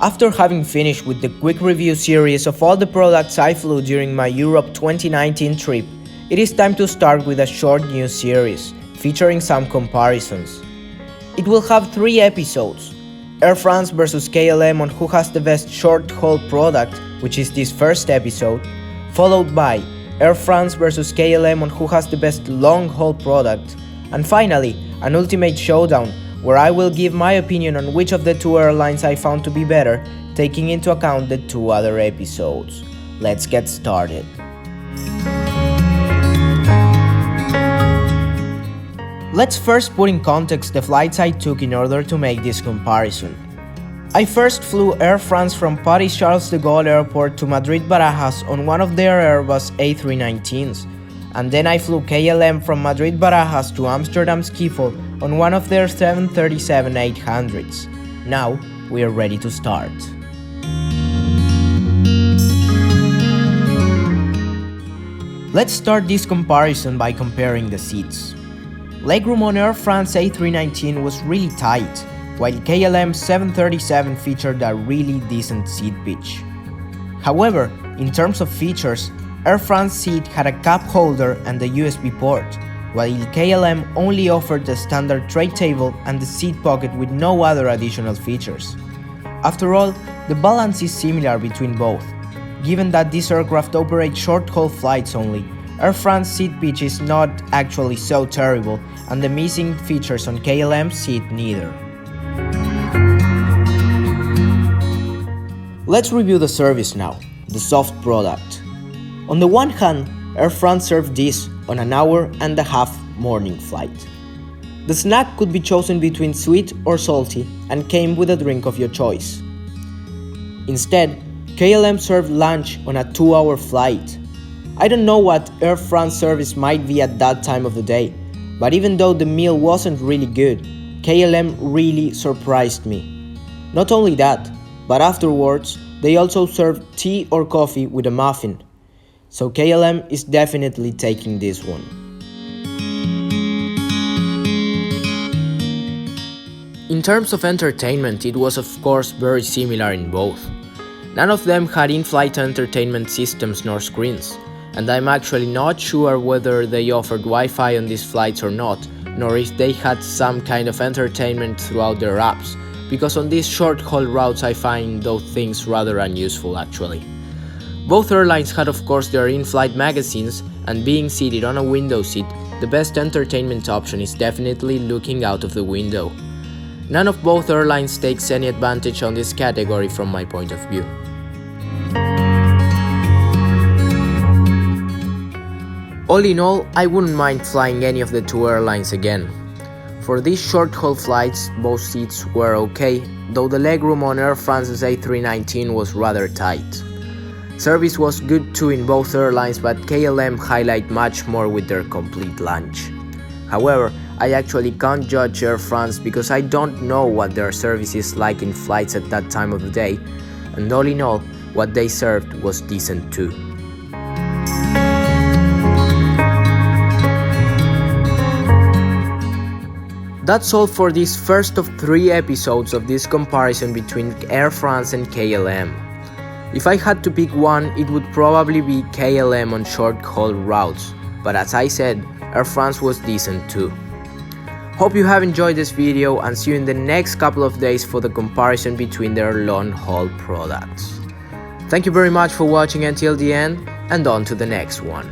After having finished with the quick review series of all the products I flew during my Europe 2019 trip, it is time to start with a short news series, featuring some comparisons. It will have 3 episodes: Air France vs KLM on who has the best short-haul product, which is this first episode, followed by Air France vs KLM on who has the best long-haul product, and finally, an ultimate showdown where I will give my opinion on which of the 2 airlines I found to be better, taking into account the 2 other episodes. Let's get started. Let's first put in context the flights I took in order to make this comparison. I first flew Air France from Paris Charles de Gaulle Airport to Madrid Barajas on one of their Airbus A319s, and then I flew KLM from Madrid Barajas to Amsterdam Schiphol on one of their 737-800s. Now, we are ready to start. Let's start this comparison by comparing the seats. Legroom on Air France A319 was really tight, while KLM's 737 featured a really decent seat pitch. However, in terms of features, Air France seat had a cup holder and a USB port, while KLM only offered the standard tray table and the seat pocket with no other additional features. After all, the balance is similar between both. Given that this aircraft operates short-haul flights only, Air France seat pitch is not actually so terrible, and the missing features on KLM's seat neither. Let's review the service now, the soft product. On the one hand, Air France served this on an hour-and-a-half morning flight. The snack could be chosen between sweet or salty and came with a drink of your choice. Instead, KLM served lunch on a 2-hour flight. I don't know what Air France service might be at that time of the day, but even though the meal wasn't really good, KLM really surprised me. Not only that, but afterwards, they also served tea or coffee with a muffin. So KLM is definitely taking this one. In terms of entertainment, it was of course very similar in both. None of them had in-flight entertainment systems nor screens, and I'm actually not sure whether they offered Wi-Fi on these flights or not, nor if they had some kind of entertainment throughout their apps, because on these short-haul routes I find those things rather unuseful actually. Both airlines had of course their in-flight magazines, and being seated on a window seat, the best entertainment option is definitely looking out of the window. None of both airlines takes any advantage on this category from my point of view. All in all, I wouldn't mind flying any of the 2 airlines again. For these short-haul flights, both seats were okay, though the legroom on Air France's A319 was rather tight. Service was good too in both airlines, but KLM highlight much more with their complete lunch. However, I actually can't judge Air France because I don't know what their service is like in flights at that time of the day, and all in all, what they served was decent too. That's all for this first of 3 episodes of this comparison between Air France and KLM. If I had to pick one, it would probably be KLM on short-haul routes, but as I said, Air France was decent too. Hope you have enjoyed this video and see you in the next couple of days for the comparison between their long-haul products. Thank you very much for watching until the end, and on to the next one.